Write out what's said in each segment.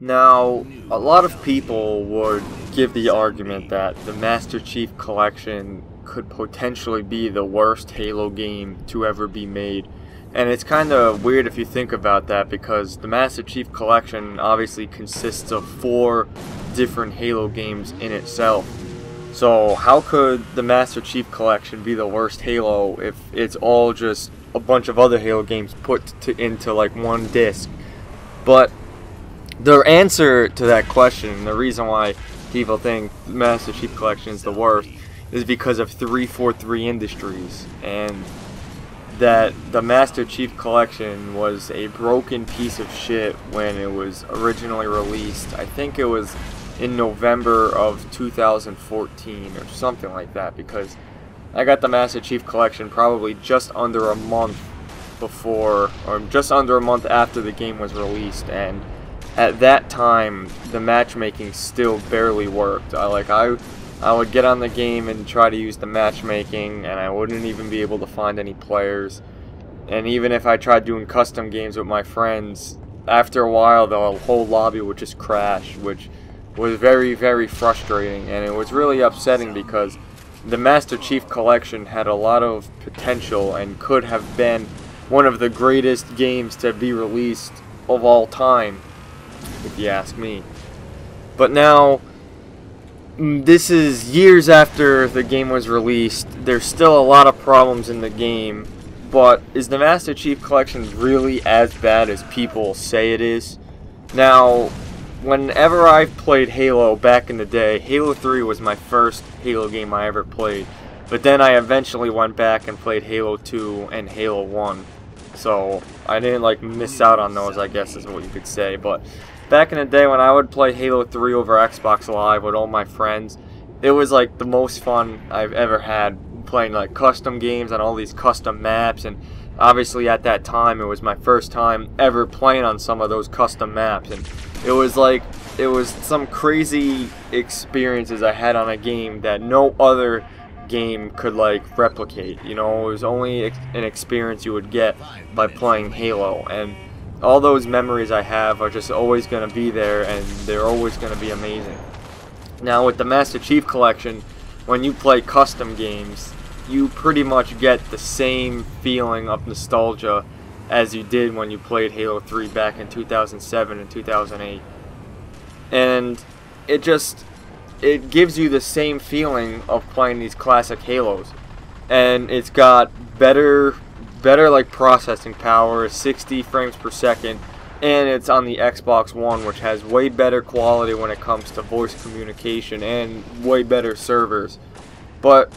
Now, a lot of people would give the argument that the Master Chief Collection could potentially be the worst Halo game to ever be made. And it's kind of weird if you think about that, because the Master Chief Collection obviously consists of 4 different Halo games in itself. So how could the Master Chief Collection be the worst Halo if it's all just a bunch of other Halo games put into like one disc? But the answer to that question, the reason why people think the Master Chief Collection is the worst, is because of 343 Industries, and that the Master Chief Collection was a broken piece of shit when it was originally released. I think it was in November of 2014 or something like that, because I got the Master Chief Collection probably just under a month before, or just under a month after the game was released, and at that time the matchmaking still barely worked. I would get on the game and try to use the matchmaking, and I wouldn't even be able to find any players. And even if I tried doing custom games with my friends, after a while the whole lobby would just crash, which was very, very frustrating, and it was really upsetting because the Master Chief Collection had a lot of potential and could have been one of the greatest games to be released of all time, if you ask me. But now, this is years after the game was released. There's still a lot of problems in the game, but is the Master Chief Collection really as bad as people say it is? Now, whenever I've played Halo back in the day, Halo 3 was my first Halo game I ever played, but then I eventually went back and played Halo 2 and Halo 1. So I didn't miss out on those, I guess is what you could say. But back in the day when I would play Halo 3 over Xbox Live with all my friends, it was like the most fun I've ever had, playing like custom games on all these custom maps. And obviously at that time it was my first time ever playing on some of those custom maps, and it was some crazy experiences I had on a game that no other game could replicate. You know, it was only an experience you would get by playing Halo, and all those memories I have are just always going to be there, and they're always going to be amazing. Now with the Master Chief Collection, when you play custom games, you pretty much get the same feeling of nostalgia as you did when you played Halo 3 back in 2007 and 2008. And it gives you the same feeling of playing these classic Halos. And it's got better processing power, 60 frames per second, and it's on the Xbox One, which has way better quality when it comes to voice communication and way better servers. But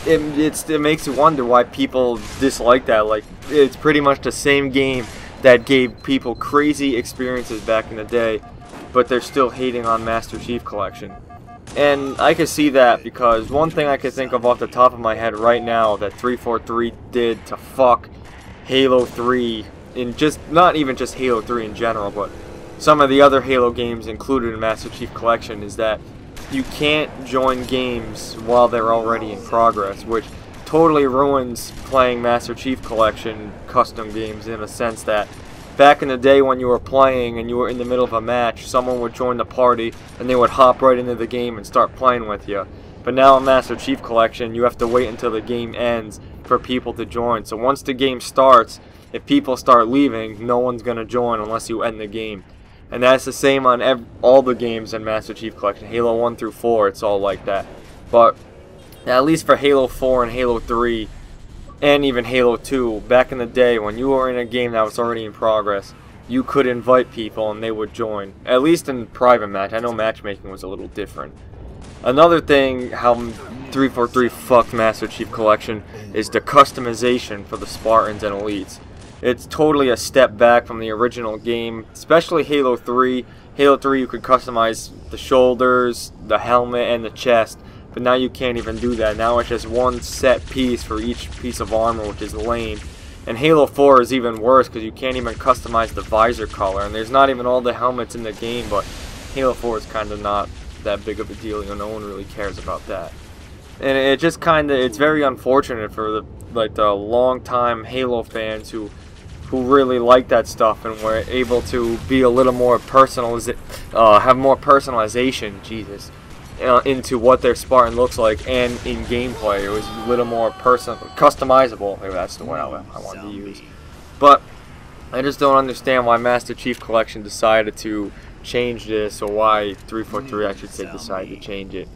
it makes you wonder why people dislike that. It's pretty much the same game that gave people crazy experiences back in the day, but they're still hating on Master Chief Collection. And I can see that because one thing I can think of off the top of my head right now that 343 did to fuck Halo 3, not even just Halo 3 in general, but some of the other Halo games included in Master Chief Collection, is that you can't join games while they're already in progress, which totally ruins playing Master Chief Collection custom games, in a sense that back in the day when you were playing and you were in the middle of a match, someone would join the party and they would hop right into the game and start playing with you. But now in Master Chief Collection, you have to wait until the game ends for people to join. So once the game starts, if people start leaving, no one's going to join unless you end the game. And that's the same on all the games in Master Chief Collection. Halo 1 through 4, it's all like that. But at least for Halo 4 and Halo 3, and even Halo 2, back in the day when you were in a game that was already in progress, you could invite people and they would join. At least in private match. I know matchmaking was a little different. Another thing how 343 fucked Master Chief Collection is the customization for the Spartans and Elites. It's totally a step back from the original game, especially Halo 3. Halo 3 you could customize the shoulders, the helmet, and the chest, but now you can't even do that. Now it's just one set piece for each piece of armor, which is lame. And Halo 4 is even worse because you can't even customize the visor color, and there's not even all the helmets in the game, but Halo 4 is kind of not that big of a deal. No one really cares about that. And it just it's very unfortunate for the long-time Halo fans who who really like that stuff and were able to be a little more have more personalization, Jesus, into what their Spartan looks like and in gameplay. It was a little more customizable. Maybe that's the word I wanted to use. But I just don't understand why Master Chief Collection decided to change this, or why 343, I should say, decided to change it.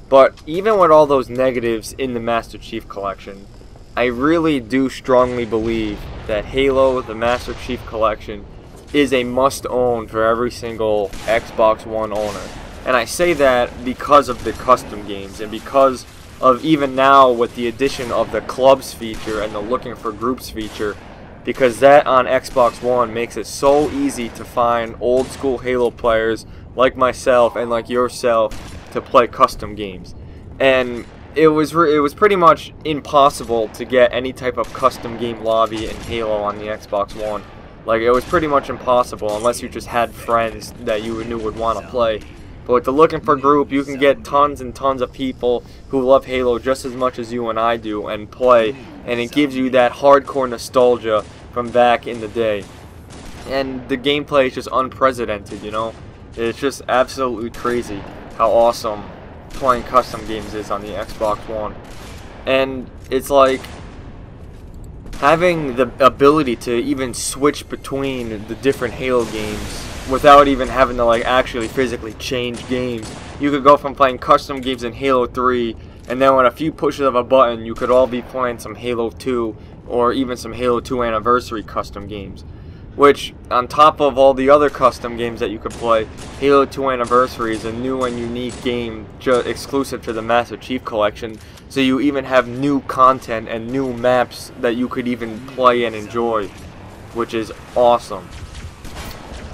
But even with all those negatives in the Master Chief Collection, I really do strongly believe that Halo, the Master Chief Collection, is a must-own for every single Xbox One owner. And I say that because of the custom games, and because of even now with the addition of the clubs feature and the looking for groups feature, because that on Xbox One makes it so easy to find old school Halo players like myself and like yourself to play custom games. And it was pretty much impossible to get any type of custom game lobby in Halo on the Xbox One. Like, it was pretty much impossible unless you just had friends that you knew would want to play. But with the looking for group, you can get tons and tons of people who love Halo just as much as you and I do and play, and it gives you that hardcore nostalgia from back in the day. And the gameplay is just unprecedented, you know? It's just absolutely crazy how awesome playing custom games is on the Xbox One. And it's like having the ability to even switch between the different Halo games without even having to like actually physically change games. You could go from playing custom games in Halo 3, and then with a few pushes of a button you could all be playing some Halo 2 or even some Halo 2 Anniversary custom games. Which, on top of all the other custom games that you could play, Halo 2 Anniversary is a new and unique game exclusive to the Master Chief Collection, so you even have new content and new maps that you could even play and enjoy, which is awesome.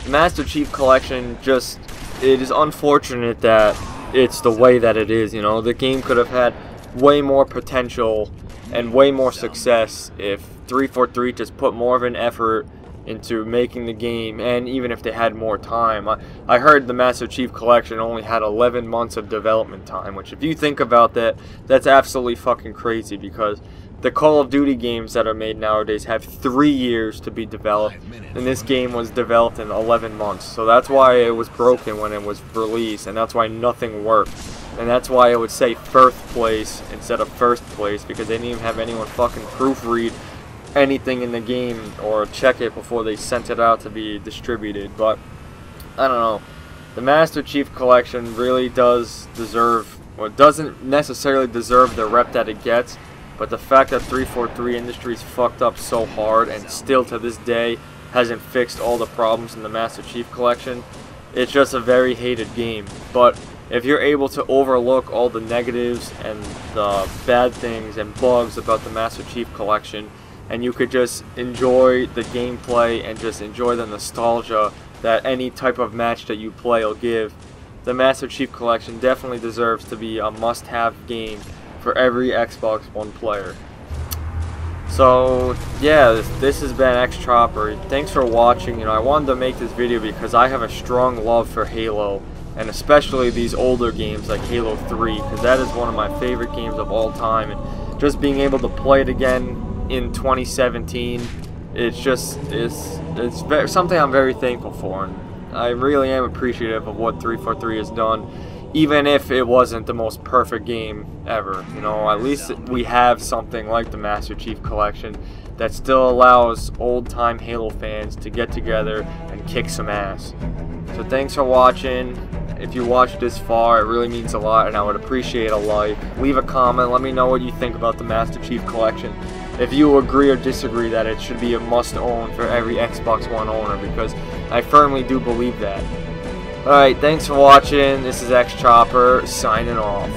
The Master Chief Collection it is unfortunate that it's the way that it is, you know. The game could have had way more potential and way more success if 343 just put more of an effort into making the game, and even if they had more time. I heard the Master Chief Collection only had 11 months of development time, which if you think about that, that's absolutely fucking crazy, because the Call of Duty games that are made nowadays have 3 years to be developed, and this game was developed in 11 months. So that's why it was broken when it was released, and that's why nothing worked. And that's why it would say first place instead of first place, because they didn't even have anyone fucking proofread anything in the game or check it before they sent it out to be distributed. But I don't know, the Master Chief Collection really does deserve, or it doesn't necessarily deserve the rep that it gets, but the fact that 343 Industries fucked up so hard and still to this day hasn't fixed all the problems in the Master Chief Collection, it's just a very hated game. But if you're able to overlook all the negatives and the bad things and bugs about the Master Chief Collection, and you could just enjoy the gameplay and just enjoy the nostalgia that any type of match that you play will give, the Master Chief Collection definitely deserves to be a must-have game for every Xbox One player. So yeah, this has been X Chopper. Thanks for watching. You know, I wanted to make this video because I have a strong love for Halo, and especially these older games like Halo 3, because that is one of my favorite games of all time. And just being able to play it again in 2017, it's something I'm very thankful for, and I really am appreciative of what 343 has done, even if it wasn't the most perfect game ever. You know, at least we have something like the Master Chief Collection that still allows old-time Halo fans to get together and kick some ass. So thanks for watching. If you watched this far, it really means a lot, and I would appreciate a like. Leave a comment, let me know what you think about the Master Chief Collection. If you agree or disagree that it should be a must-own for every Xbox One owner, because I firmly do believe that. Alright, thanks for watching. This is X Chopper, signing off.